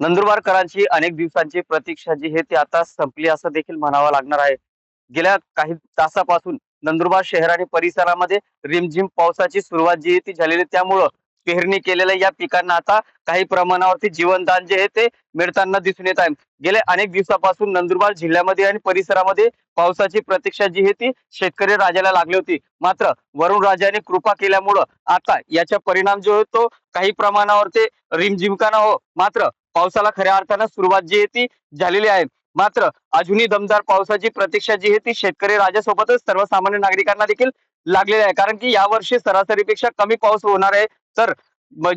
नंदुरबारकरांची अनेक दिवसांची प्रतीक्षा जी आहे ती आता संपली असं देखील म्हणावं लागणार आहे. गेल्या काही तासापासून नंदुरबार शहर आणि परिसरामध्ये रिमझिम पावसाची सुरुवात जी आहे ती झालेली आहे. त्यामुळं पेरणी केलेल्या या पिकांना आता काही प्रमाणावरती जीवनदान जे आहे ते मिळताना दिसून येत आहे. गेल्या अनेक दिवसापासून नंदुरबार जिल्ह्यामध्ये आणि परिसरामध्ये पावसाची प्रतीक्षा जी आहे ती शेतकरी राजाला लागली होती. मात्र वरुण राजाने कृपा केल्यामुळं आता याचा परिणाम जो आहे तो काही प्रमाणावर ते रिमझिमका हो, मात्र पावसाला खऱ्या अर्थानं सुरुवात जी आहे ती झालेली आहे. मात्र अजूनही दमदार पावसाची प्रतीक्षा जी आहे ती शेतकरी राजासोबतच सर्वसामान्य नागरिकांना देखील लागलेली आहे. कारण की यावर्षी सरासरीपेक्षा कमी पाऊस होणार आहे. तर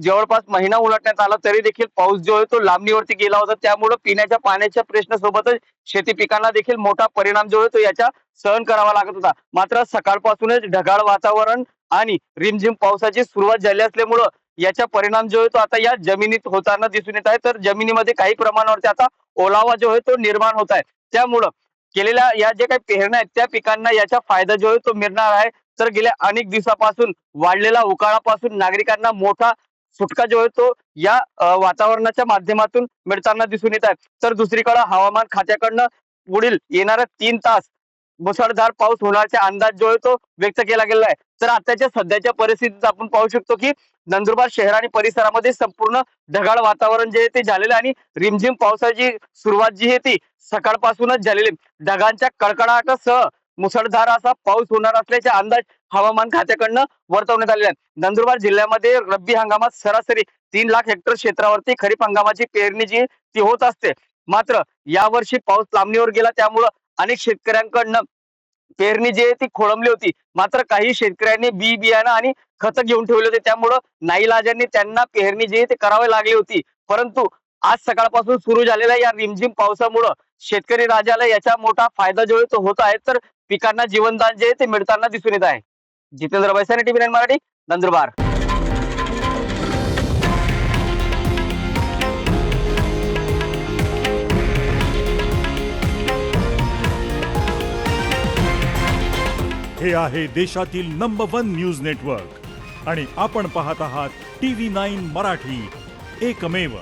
जवळपास महिना उलटण्यात आला तरी देखील पाऊस जो आहे तो लांबणीवरती गेला होता. त्यामुळे पिण्याच्या पाण्याच्या प्रश्नासोबतच शेती पिकांना देखील मोठा परिणाम जो आहे तो याचा सहन करावा लागत होता. मात्र सकाळपासूनच ढगाळ वातावरण आणि रिमझिम पावसाची सुरुवात झाली असल्यामुळं याचा परिणाम जो आहे तो आता या जमिनीत होताना दिसून येत आहे. तर जमिनीमध्ये काही प्रमाणावरती आता ओलावा जो आहे तो निर्माण होत आहे. त्यामुळं केलेल्या या जे काही पेरण्या आहेत त्या पिकांना याचा फायदा जो आहे तो मिळणार आहे. तर गेल्या अनेक दिवसापासून वाढलेला उकाळापासून नागरिकांना मोठा सुटका जो आहे तो या वातावरणाच्या माध्यमातून मिळताना दिसून येत आहे. तर दुसरीकडे हवामान खात्याकडनं पुढील येणाऱ्या 3 तास मुसळधार पाऊस होण्याचा अंदाज जो आहे तो व्यक्त केला गेला आहे. तर आताच्या सध्याच्या परिस्थितीत आपण पाहू शकतो की नंदुरबार शहर आणि परिसरामध्ये संपूर्ण ढगाळ वातावरण जे आहे ते झालेलं आणि रिमझिम पावसाची सुरुवात जी आहे ती सकाळपासूनच झालेली. ढगांच्या कडकडाटासह मुसळधार असा पाऊस होणार असल्याचे अंदाज हवामान खात्याकडनं वर्तवण्यात आलेले आहेत. नंदुरबार जिल्ह्यामध्ये रब्बी हंगामात सरासरी 3 लाख हेक्टर क्षेत्रावरती खरीप हंगामाची पेरणी जी ती होत असते. मात्र यावर्षी पाऊस लांबणीवर गेला त्यामुळं अनेक शेतकऱ्यांकडनं पेरणी जी आहे ती खोळंबली होती. मात्र काही शेतकऱ्यांनी बी बियाणं आणि खतं घेऊन ठेवले होते. त्यामुळं नाईलाजाने त्यांना पेरणी जी आहे ती करावी लागली होती. परंतु आज सकाळपासून सुरू झालेल्या या रिमझिम पावसामुळं शेतकरी राजाला याचा मोठा फायदा जो आहे तो होत आहे. तर पिकांना जीवनदान जे आहे ते मिळताना दिसून येत आहे. जितेंद्र बैसाने टीव्ही 9 मराठी, नंदुरबार. हे आहे देशातील नंबर 1 न्यूज नेटवर्क आणि आपण पाहत आहात TV9 मराठी, एकमेव.